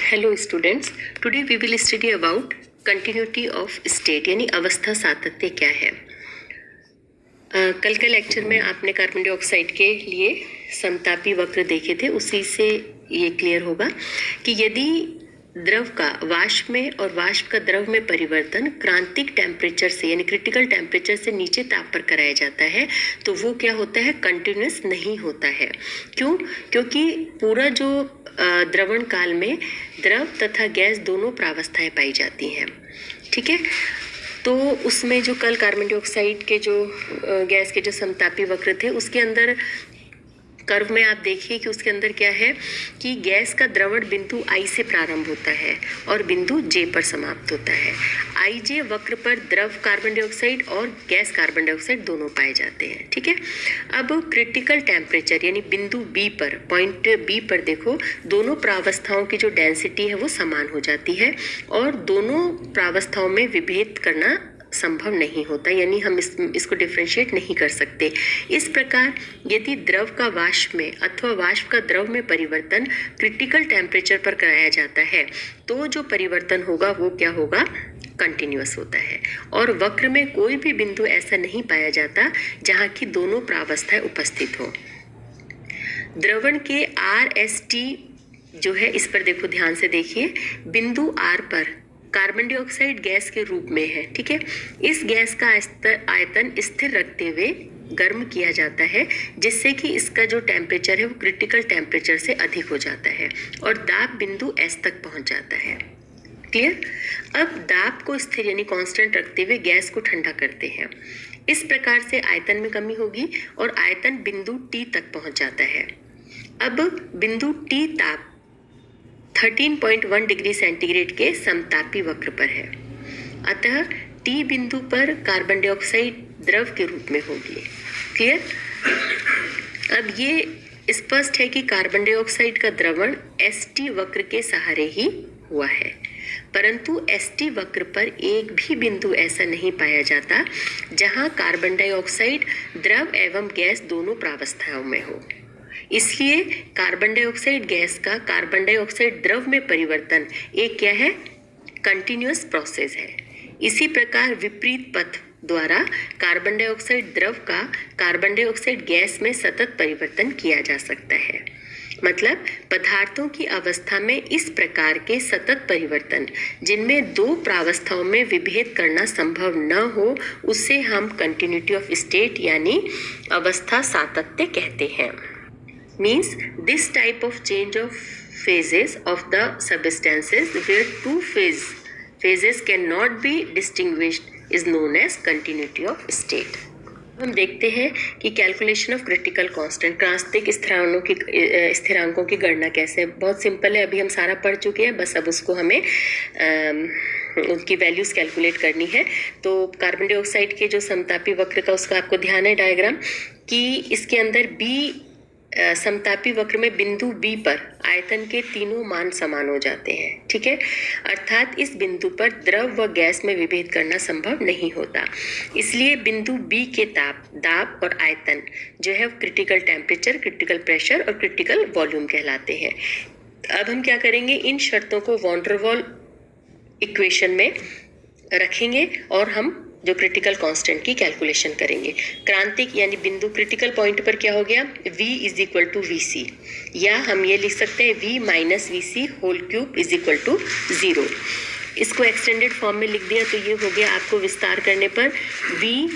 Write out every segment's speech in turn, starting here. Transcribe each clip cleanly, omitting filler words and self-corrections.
Hello students, today we will study about continuity of state यानी अवस्था सातत्य क्या है। कल के लेक्चर में आपने कार्बन डाइऑक्साइड के लिए समतापी वक्र देखे थे, उसी से ये क्लियर होगा कि यदि द्रव का वाष्प में और वाष्प का द्रव में परिवर्तन क्रांतिक टेम्परेचर से यानी क्रिटिकल टेम्परेचर से नीचे ताप पर कराया जाता है तो वो क्या होता है, कंटिन्यूस नहीं होता है। क्यों? क्योंकि पूरा जो द्रवण काल में द्रव तथा गैस दोनों प्रावस्थाएं पाई जाती हैं। ठीक है, तो उसमें जो कल कार्बन डाइऑक्साइड के जो गैस के जो समतापी वक्र थे उसके अंदर कर्व में आप देखिए कि उसके अंदर क्या है कि गैस का द्रवण बिंदु आई से प्रारंभ होता है और बिंदु जे पर समाप्त होता है। आई जे वक्र पर द्रव कार्बन डाइऑक्साइड और गैस कार्बन डाइऑक्साइड दोनों पाए जाते हैं। ठीक है, अब क्रिटिकल टेम्परेचर यानी बिंदु बी पर, पॉइंट बी पर देखो, दोनों प्रावस्थाओं की जो डेंसिटी है वो समान हो जाती है और दोनों प्रावस्थाओं में विभेद करना संभव नहीं होता, यानी हम इसको डिफ्रेंशिएट नहीं कर सकते। इस प्रकार यदि द्रव का वाष्प में अथवा वाष्प का द्रव में परिवर्तन क्रिटिकल टेम्परेचर पर कराया जाता है तो जो परिवर्तन होगा वो क्या होगा, कंटिन्यूअस होता है। और वक्र में कोई भी बिंदु ऐसा नहीं पाया जाता जहाँ की दोनों प्रावस्थाएं उपस्थित हो। द्रवण के RST जो है, इस पर देखो, ध्यान से देखिए, बिंदु R पर कार्बन डाइऑक्साइड गैस के रूप में है। ठीक है, इस गैस का आयतन स्थिर रखते हुए गर्म किया जाता है जिससे कि इसका जो टेम्परेचर है वो क्रिटिकल टेम्परेचर से अधिक हो जाता है और दाब बिंदु S तक पहुंच जाता है। क्लियर? अब दाब को स्थिर यानी कांस्टेंट रखते हुए गैस को ठंडा करते हैं। इस प्रकार से आयतन में कमी होगी और आयतन बिंदु T तक पहुंच जाता है। अब बिंदु T ताप 13.1 डिग्री सेंटीग्रेड के समतापी वक्र पर है, अतः T बिंदु पर कार्बन डाइऑक्साइड द्रव के रूप में होगी। क्लियर? अब ये स्पष्ट है कि कार्बन डाइऑक्साइड का द्रवण ST वक्र के सहारे ही हुआ है, परंतु ST वक्र पर एक भी बिंदु ऐसा नहीं पाया जाता जहां कार्बन डाइऑक्साइड द्रव एवं गैस दोनों प्रावस्थाओं में हो। इसलिए कार्बन डाइऑक्साइड गैस का कार्बन डाइऑक्साइड द्रव में परिवर्तन एक क्या है, कंटिन्यूअस प्रोसेस है। इसी प्रकार विपरीत पथ द्वारा कार्बन डाइऑक्साइड द्रव का कार्बन डाइऑक्साइड गैस में सतत परिवर्तन किया जा सकता है। मतलब पदार्थों की अवस्था में इस प्रकार के सतत परिवर्तन जिनमें दो प्रावस्थाओं में विभेद करना संभव न हो उसे हम कंटिन्यूटी ऑफ स्टेट यानी अवस्था सातत्य कहते हैं। Means this type of change of phases of the substances where two phases cannot be distinguished is known as continuity of state. हम देखते हैं कि कैलकुलेशन ऑफ क्रिटिकल कांस्टेंट, क्रांतिक स्थिरांकों की गणना कैसे। बहुत सिंपल है, अभी हम सारा पढ़ चुके हैं, बस अब उसको हमें उनकी वैल्यूज कैलकुलेट करनी है। तो कार्बन डाइऑक्साइड के जो समतापी वक्र का उसका आपको ध्यान है डायग्राम कि इसके अंदर बी समतापी वक्र में बिंदु बी पर आयतन के तीनों मान समान हो जाते हैं। ठीक है, अर्थात इस बिंदु पर द्रव व गैस में विभेद करना संभव नहीं होता। इसलिए बिंदु बी के ताप, दाब और आयतन जो है क्रिटिकल टेम्परेचर, क्रिटिकल प्रेशर और क्रिटिकल वॉल्यूम कहलाते हैं। अब हम क्या करेंगे, इन शर्तों को वॉन डेर वाल इक्वेशन में रखेंगे और हम जो क्रिटिकल कांस्टेंट की कैलकुलेशन करेंगे। क्रांतिक यानी बिंदु क्रिटिकल पॉइंट पर क्या हो गया, V is equal to VC, या हम ये लिख सकते हैं V minus VC whole cube is equal to 0। इसको एक्सटेंडेड फॉर्म में लिख दिया तो ये हो गया आपको विस्तार करने पर V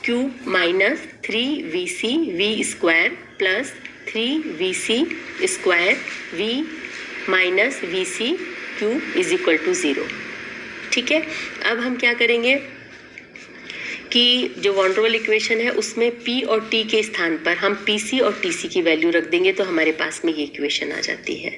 cube minus 3VC V square plus 3VC square V minus VC cube is equal to 0। ठीक है, अब हम क्या करेंगे कि जो वॉन डेर वाल इक्वेशन है उसमें P और T के स्थान पर हम PC और TC की वैल्यू रख देंगे तो हमारे पास में ये इक्वेशन आ जाती है।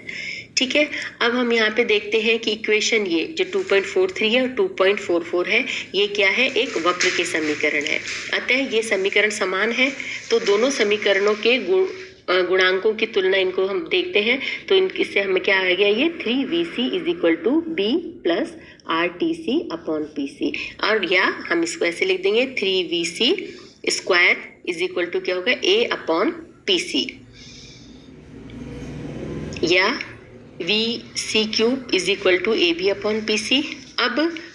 ठीक है, अब हम यहाँ पे देखते हैं कि इक्वेशन ये जो 2.43 है और 2.44 है, ये क्या है, एक वक्र के समीकरण है। अतः ये समीकरण समान है तो दोनों समीकरणों के गुणांकों की तुलना इनको हम देखते हैं तो इससे हमें क्या आ गया, ये 3VC is equal to B plus RTC upon PC, और या हम इसको ऐसे लिख देंगे 3VC square is equal to क्या होगा, A अपॉन PC, या VC³ is equal to AB upon PC। अब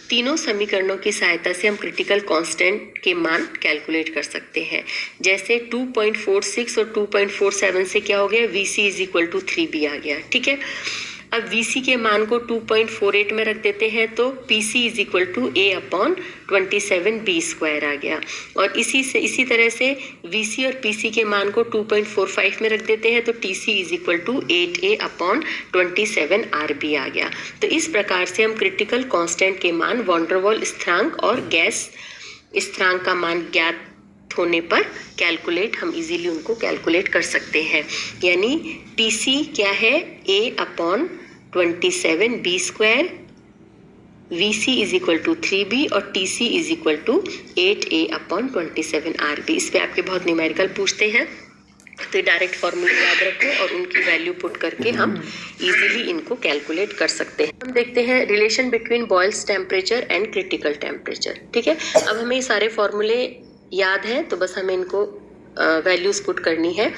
तीनों समीकरणों की सहायता से हम क्रिटिकल कांस्टेंट के मान कैलकुलेट कर सकते हैं। जैसे 2.46 और 2.47 से क्या हो गया, VC is equal to 3B आ गया। ठीक है, अब VC के मान को 2.48 में रख देते हैं तो PC is equal to A upon 27B² आ गया। और इसी तरह से VC और PC के मान को 2.45 में रख देते हैं तो TC is equal to 8A upon 27RB आ गया। तो इस प्रकार से हम क्रिटिकल कांस्टेंट के मान, वॉन डेर वाल स्थिरांक और गैस स्थिरांक का मान ज्ञात होने पर हम इजीली उनको कैलकुलेट कर सकते हैं। यानी TC क्या है, A upon 27B², VC is equal to 3B और TC is equal to 8A upon 27RB। इस पे आपके बहुत न्यूमेरिकल पूछते हैं तो डायरेक्ट फॉर्मूला याद रखो और उनकी वैल्यू पुट करके हम इजीली इनको कैलकुलेट कर सकते हैं। हम देखते हैं relation between boils temperature and critical temperature. ठीक है, अब हमें सारे फॉर्मूले याद है तो बस हमें इनको वैल्यूज पुट करनी है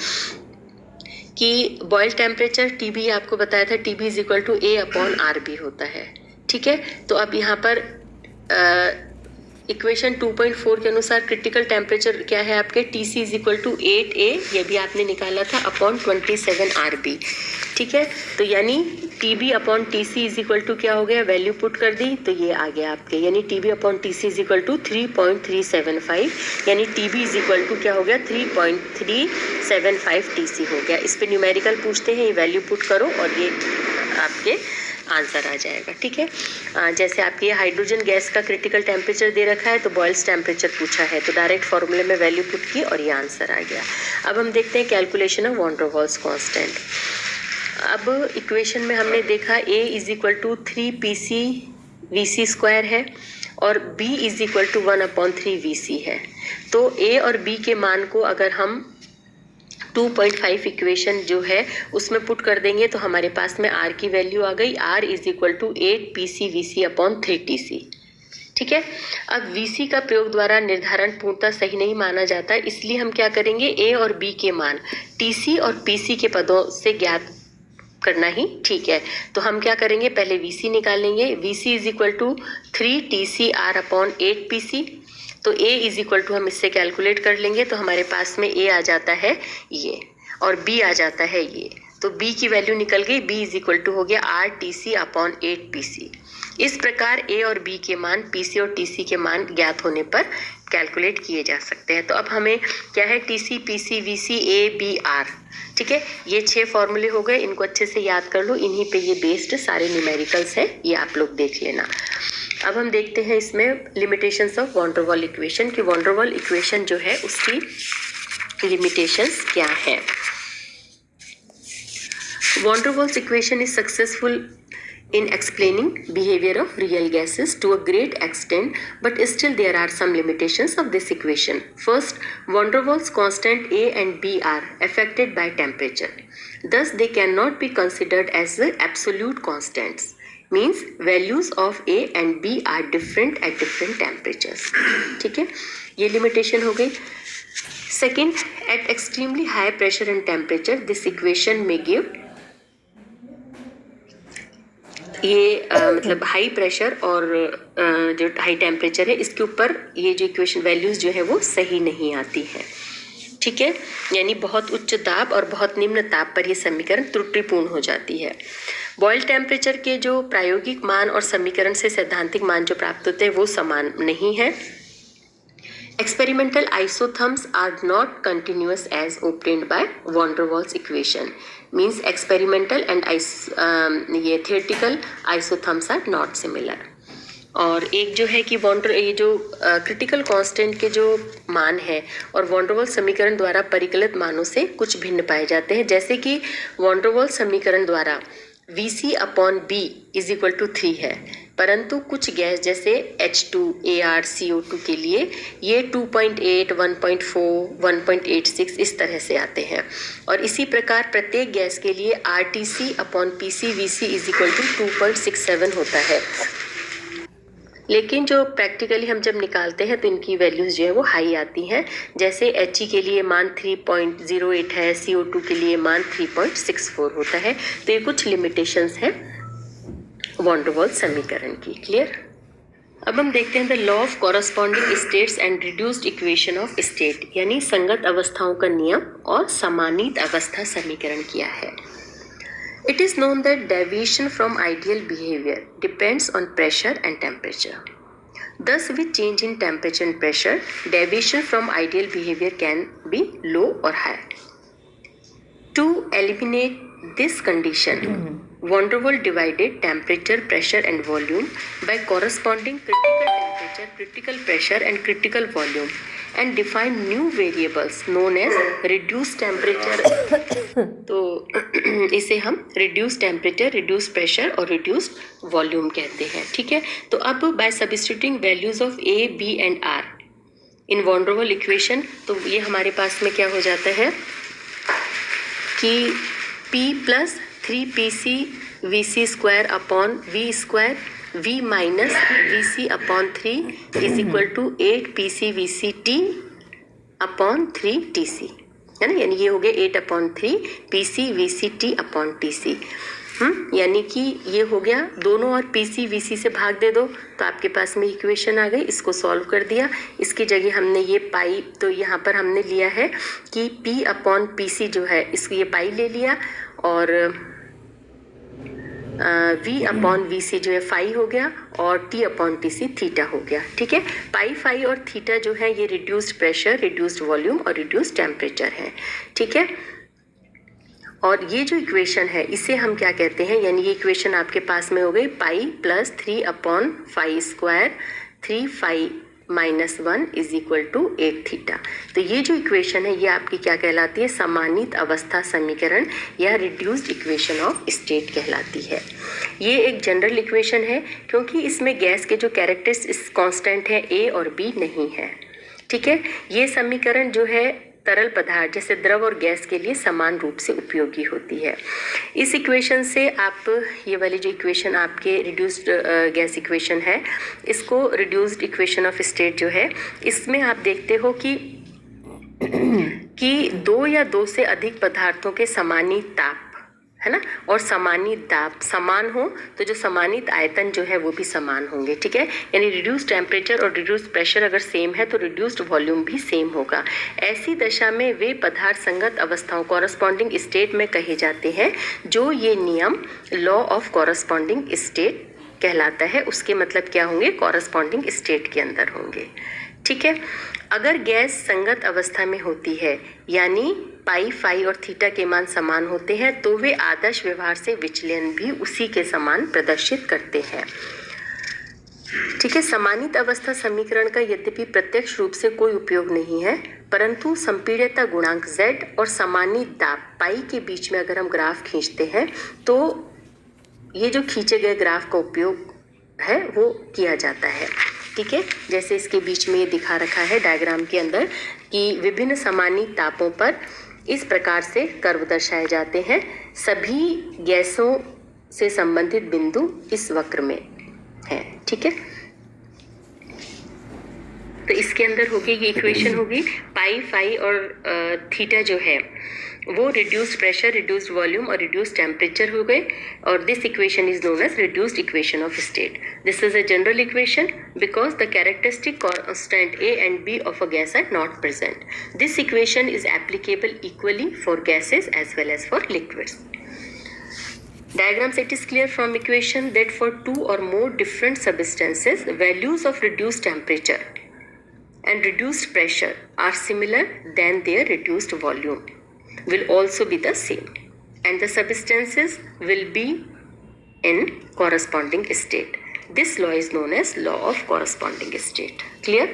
कि बॉयल टेम्परेचर TB आपको बताया था, TB is equal to A upon RB होता है। ठीक है, तो अब यहाँ पर इक्वेशन 2.4 के अनुसार क्रिटिकल टेम्परेचर क्या है आपके, TC is equal to 8A, ये भी आपने निकाला था, अपॉन 27RB। ठीक है, तो यानी TB upon TC is equal to क्या हो गया, वैल्यू पुट कर दी तो ये आ गया आपके, यानी TB upon TC is equal to 3.375, यानी TB इज इक्वल टू क्या हो गया, 3.375 TC हो गया। इस पे न्यूमेरिकल पूछते हैं, ये वैल्यू पुट करो और ये आपके आंसर आ जाएगा। ठीक है, जैसे आपके हाइड्रोजन गैस का क्रिटिकल टेम्परेचर दे रखा है तो बॉयल्स टेम्परेचर पूछा है तो डायरेक्ट फॉर्मूले में वैल्यू पुट की और ये आंसर आ गया। अब हम देखते हैं calculation of van der Waals constant. अब इक्वेशन में हमने देखा A is equal to 3PC VC² है और B is equal to 1/3 VC है। तो A और B के मान को अगर हम 2.5 इक्वेशन जो है उसमें पुट कर देंगे तो हमारे पास में R की वैल्यू आ गई, R is equal to 8PC VC upon 3TC। ठीक है, अब VC का प्रयोग द्वारा निर्धारण पूर्णतः सही नहीं माना जाता, इसलिए हम क्या करेंगे, A और B के मान TC और PC के पदों से ज्ञात करना ही ठीक है। तो हम क्या करेंगे, पहले VC निकालेंगे, VC is equal to 3TCR upon 8PC। तो A इज इक्वल टू हम इससे कैलकुलेट कर लेंगे तो हमारे पास में A आ जाता है ये और B आ जाता है ये, तो B की वैल्यू निकल गई, B इज इक्वल टू हो गया RTC अपॉन 8PC। इस प्रकार A और B के मान, PC और TC के मान ज्ञात होने पर कैलकुलेट किए जा सकते हैं। तो अब हमें क्या है, TC PC VC A B R। ठीक है, ये 6 फॉर्मूले हो गए, इनको अच्छे से याद कर लो, इन्हीं पे ये बेस्ड सारे न्यूमेरिकल्स है, ये आप लोग देख लेना। अब हम देखते हैं इसमें limitations of van der Waal equation कि वॉन डेर वाल इक्वेशन जो है उसकी लिमिटेशंस क्या है। Van der Waals equation is successful in explaining behavior of real gases to a great extent, but still there are some limitations of this equation. First, van der Waals constant A and B are affected by temperature. Thus, they cannot be considered as the absolute constants. Means values of A and B are different at different temperatures. ठीक है, ये limitation हो गई. Second, at extremely high pressure and temperature, this equation may give ये मतलब high pressure और जो high temperature है इसके ऊपर ये जो इक्वेशन वैल्यूज जो है वो सही नहीं आती है। ठीक है, यानी बहुत उच्च ताप और बहुत निम्न ताप पर ये समीकरण त्रुटिपूर्ण हो जाती है। बॉयल टेम्परेचर के जो प्रायोगिक मान और समीकरण से सैद्धांतिक मान जो प्राप्त होते हैं वो समान नहीं है। Experimental isotherms are not continuous as obtained by van der Waals equation. Means experimental and ये theoretical isotherms are not similar. और एक जो है कि ये जो क्रिटिकल कांस्टेंट के जो मान है और वॉन डेर वाल्स समीकरण द्वारा परिकलित मानों से कुछ भिन्न पाए जाते हैं। जैसे कि वॉन डेर वाल्स समीकरण द्वारा VC upon B is equal to 3 है, परंतु कुछ गैस जैसे H2, AR, CO2 के लिए ये 2.8, 1.4, 1.86 इस तरह से आते हैं। और इसी प्रकार प्रत्येक गैस के लिए RTC upon PC VC is equal to 2.67 होता है। लेकिन जो प्रैक्टिकली हम जब निकालते हैं तो इनकी वैल्यूज़ जो है वो हाई आती हैं। जैसे He के लिए मान 3.08 है, CO2 के लिए मान 3.64 होता है। तो ये कुछ लिमिटेशंस है वॉन डर वाल्स समीकरण की। क्लियर? अब हम देखते हैं the law of corresponding states and reduced equation of state, यानी संगत अवस्थाओं का नियम और समानीत अवस्था समीकरण क्या है। It is known that deviation from ideal behavior depends on pressure and temperature. Thus, with change in temperature and pressure, deviation from ideal behavior can be low or high. To eliminate this condition, Van der Waals divided temperature, pressure and volume by corresponding critical temperature, critical pressure and critical volume and defined new variables known as reduced temperature. तो इसे हम reduced temperature, reduced pressure और reduced volume कहते हैं। ठीक है, तो अब by substituting values of A, B and R in Van der Waals equation, तो ये हमारे पास में क्या हो जाता है कि P plus 3PC VC square upon V square V minus VC upon 3 is equal to 8PC VC T upon 3 TC, है ना। यानी ये हो गया 8/3 PC VC T upon TC। यानी कि ये हो गया, दोनों और PC VC से भाग दे दो तो आपके पास में इक्वेशन आ गई। इसको सॉल्व कर दिया, इसकी जगह हमने ये पाई, तो यहाँ पर हमने लिया है कि P/PC जो है इसको ये पाई ले लिया और V/VC जो है फाई हो गया और T/TC थीटा हो गया। ठीक है, पाई, फाई और थीटा जो है ये रिड्यूस्ड प्रेशर, रिड्यूस्ड वॉल्यूम और रिड्यूस्ड टेम्परेचर है। ठीक है, और ये जो इक्वेशन है इसे हम क्या कहते हैं, यानी ये इक्वेशन आपके पास में हो गई pi plus 3/5 square 3 minus 1 is equal to 8 theta. तो ये जो इक्वेशन है ये आपकी क्या कहलाती है, समानीत अवस्था समीकरण या रिड्यूस्ड इक्वेशन ऑफ स्टेट कहलाती है। ये एक जनरल इक्वेशन है क्योंकि इसमें गैस के जो कैरेक्टरिस्टिक्स कांस्टेंट है A और B नहीं है। ठीक है, ये समीकरण जो है तरल पदार्थ जैसे द्रव और गैस के लिए समान रूप से उपयोगी होती है। इस इक्वेशन से आप ये वाली जो इक्वेशन आपके रिड्यूस्ड गैस इक्वेशन है, इसको रिड्यूस्ड इक्वेशन ऑफ स्टेट जो है, इसमें आप देखते हो कि 2 या 2 से अधिक पदार्थों के समानीत ताप, है ना, और समानीत दाब समान हो तो जो समानीत आयतन जो है वो भी समान होंगे। ठीक है, यानी रिड्यूस्ड टेम्परेचर और रिड्यूस्ड प्रेशर अगर सेम है तो रिड्यूस्ड वॉल्यूम भी सेम होगा। ऐसी दशा में वे पदार्थ संगत अवस्थाओं कॉरस्पॉन्डिंग स्टेट में कहे जाते हैं। जो ये नियम लॉ ऑफ कॉरस्पॉन्डिंग स्टेट कहलाता है, उसके मतलब क्या होंगे, कॉरस्पॉन्डिंग स्टेट के अंदर होंगे। ठीक है, अगर गैस संगत अवस्था में होती है यानी पाई, फाई और थीटा के मान समान होते हैं तो वे आदर्श व्यवहार से विचलन भी उसी के समान प्रदर्शित करते हैं। ठीक है, समानीत अवस्था समीकरण का यद्यपि प्रत्यक्ष रूप से कोई उपयोग नहीं है, परंतु संपीड्यता गुणांक Z और समानीत दाब पाई के बीच में अगर हम ग्राफ खींचते हैं तो ये जो खींचे गए ग्राफ का उपयोग है वो किया जाता है। ठीक है, जैसे इसके बीच में ये दिखा रखा है डायग्राम के अंदर कि विभिन्न समानीत तापों पर इस प्रकार से कर्व दर्शाए जाते हैं। सभी गैसों से संबंधित बिंदु इस वक्र में है। ठीक है, तो इसके अंदर होगी ये इक्वेशन होगी पाई, फाई और थीटा जो है वो रिड्यूस्ड प्रेशर, रिड्यूस्ड वॉल्यूम और रिड्यूस्ड टेम्परेचर हो गए और this equation is known as reduced equation of state. This is a general equation because the characteristic constant A and B of a gas are not present. This equation is applicable equally for gases as well as for liquids. Diagrams, it is clear from equation that for two or more different substances, values of reduced temperature and reduced pressure are similar, then their reduced volume will also be the same and the substances will be in corresponding state. This law is known as law of corresponding state. Clear?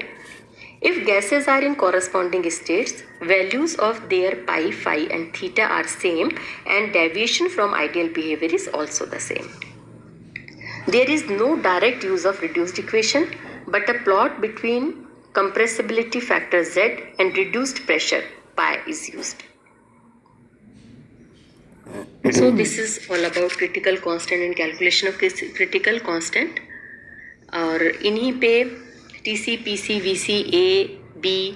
If gases are in corresponding states, values of their pi, phi and theta are same and deviation from ideal behavior is also the same. There is no direct use of reduced equation but a plot between compressibility factor Z and reduced pressure pi is used. So this is all about critical constant and calculation of critical constant. और इन्हीं पे TC, PC, VC, A, B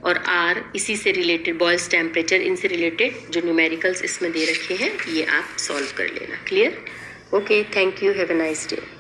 और R इसी से related, boils temperature, इनसे related जो numericals इसमें दे रखे हैं ये आप सॉल्व कर लेना। Clear? Okay, thank you, have a nice day.